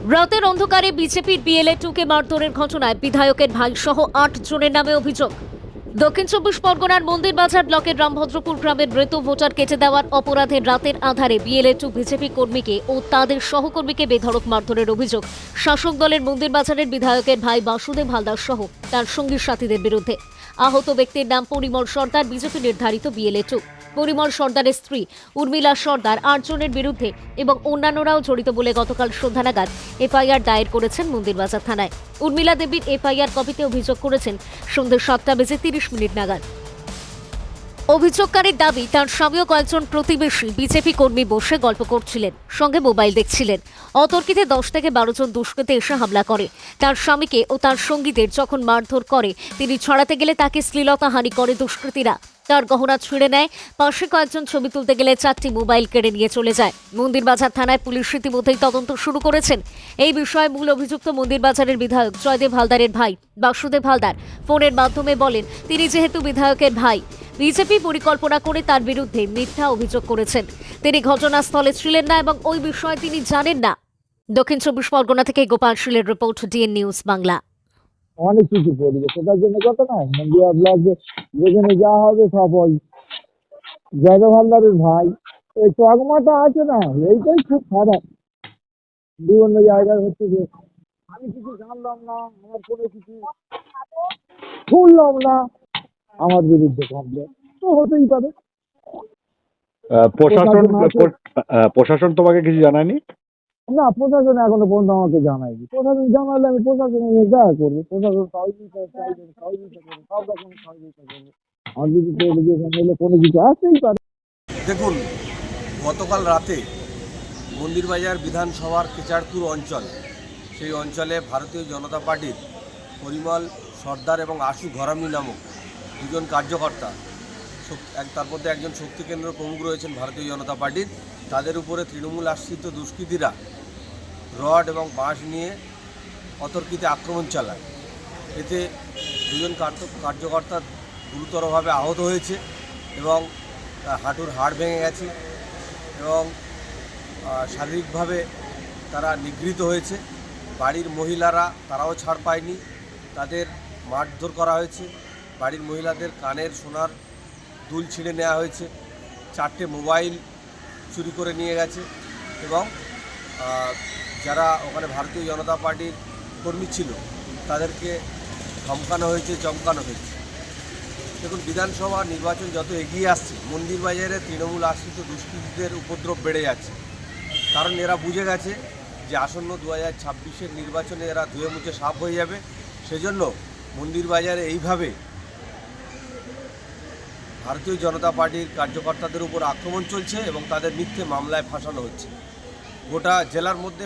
রাতের অন্ধকারে বিজেপির বিএলএ-2 কে মারধরের ঘটনায় বিধায়কের ভাই সহ 8 জনের নামে অভিযোগ। দক্ষিণ চব্বিশ পরগনার মন্দিরবাজার ব্লকের রামভদ্রপুর গ্রামের মৃত ভোটার কেটে দেওয়ার অপরাধে রাতের আধারে বিএলএ-2 বিজেপি কর্মীকে ও তাদের সহকর্মীকে বেধড়ক মারধরের অভিযোগ শাসক দলের মন্দিরবাজারের বিধায়কের ভাই বাসুদেব হালদার সহ তার সঙ্গী সাথীদের বিরুদ্ধে। আহত ব্যক্তির নাম পরিমল সর্দার, বিজেপি নির্ধারিত বিএলএ-2। পরিমল সর্দারের স্ত্রী উর্মিলা সর্দার 8 জনের বিরুদ্ধে এবং অন্যান্যরাও জড়িত বলে গতকাল সন্ধ্যা নাগাদ এফআইআর দায়ের করেছেন মন্দিরবাজার থানায়। উর্মিলা দেবীর এফআইআর কপিতে অভিযোগ করেছেন সন্ধ্যে 7:30 নাগাদ। অভিযোগকারীর দাবি, তার স্বামী ও কয়েকজন প্রতিবেশী বিজেপি কর্মী বসে গল্প করছিলেন, সঙ্গে মোবাইল দেখছিলেন। অতর্কিতে 10 থেকে 12 জন দুষ্কৃতী এসে হামলা করে। তার স্বামীকে ও তার সঙ্গীদের যখন মারধর করে, তিনি ছড়াতে গেলে তাকে শ্লীলতাহানি করে দুষ্কৃতীরা। তার গহনা ছিঁড়ে নেয়, পাশে কয়েকজন ছবি তুলতে গেলে 4টি মোবাইল কেড়ে নিয়ে চলে যায়। মন্দিরবাজার থানায় পুলিশ ইতিমধ্যেই তদন্ত শুরু করেছেন। এই বিষয়ে মূল অভিযুক্ত মন্দিরবাজারের বিধায়ক জয়দেব হালদারের ভাই বাসুদেব হালদার ফোনের মাধ্যমে বলেন, তিনি যেহেতু বিধায়কের ভাই, বিজেপি পরিকল্পনা করে তার বিরুদ্ধে মিথ্যা অভিযোগ করেছেন। তিনি ঘটনাস্থলে ছিলেন না এবং ওই বিষয়ে তিনি জানেন না। দক্ষিণ চব্বিশ পরগনা থেকে গোপাল শীলের রিপোর্ট, ডিএন নিউজ বাংলা। অনেক কিছু করবে, সেটার জন্য কথা না। মন্দিরা ব্লকে যেখানে যা হবে সব ওই জয়দেব হালদারের ভাই, এই চকমাটা আছে না, এইটাই খুব খারাপ। বিভিন্ন জায়গায় হচ্ছে যে আমি কিছু জানলাম না, আমার কোনো কিছু শুনলাম না, আমার বিরুদ্ধে কমপ্লেন তো হতেই পারে। প্রশাসন তোমাকে কিছু জানায়নি? না, প্রশাসন এখনো পর্যন্ত আমাকে জানায়নি। প্রশাসন জানালে আমি প্রশাসনের সাথে দেখা করবো। প্রশাসন সহযোগিতা চাইবেন, সহযোগিতা করবো, সব রকম সহযোগিতা করবো। আমার যদি ডেলিগেশন এলে কোনো কিছু আসতেই পারে। দেখুন, গতকাল রাতে মন্দিরবাজার বিধানসভার কেচারপুর অঞ্চল, সেই অঞ্চলে ভারতীয় জনতা পার্টির পরিমল সর্দার এবং আশু ঘরামি নামক দুজন কার্যকর্তা, তার মধ্যে একজন শক্তি কেন্দ্র প্রমুখ রয়েছেন ভারতীয় জনতা পার্টির, তাদের উপরে তৃণমূল আশ্রিত দুষ্কৃতীরা রড এবং বাঁশ নিয়ে অতর্কিতে আক্রমণ চালায়। এতে দুজন কার্যকর্তা গুরুতরভাবে আহত হয়েছে এবং হাঁটুর হাড় ভেঙে গেছে এবং শারীরিকভাবে তারা নিগৃহীত হয়েছে। বাড়ির মহিলারা তারাও ছাড় পায়নি, তাদের মারধর করা হয়েছে। বাড়ির মহিলাদের কানের সোনার দুল ছিঁড়ে নেওয়া হয়েছে, 4টে মোবাইল চুরি করে নিয়ে গেছে এবং যারা ওখানে ভারতীয় জনতা পার্টির কর্মী ছিল তাদেরকে ধমকানো হয়েছে, চমকানো হয়েছে। দেখুন, বিধানসভা নির্বাচন যত এগিয়ে আসছে, মন্দিরবাজারে তৃণমূল আশ্রিত দুষ্কৃতীদের উপদ্রব বেড়ে যাচ্ছে। কারণ এরা বুঝে গেছে যে আসন্ন 2026-এর নির্বাচনে এরা ধুয়ে মুছে সাফ হয়ে যাবে। সেজন্য মন্দিরবাজারে এইভাবে ভারতীয় জনতা পার্টির কার্যকর্তাদের উপর আক্রমণ চলছে এবং তাদের মিথ্যে মামলায় ফাঁসানো হচ্ছে। গোটা জেলার মধ্যে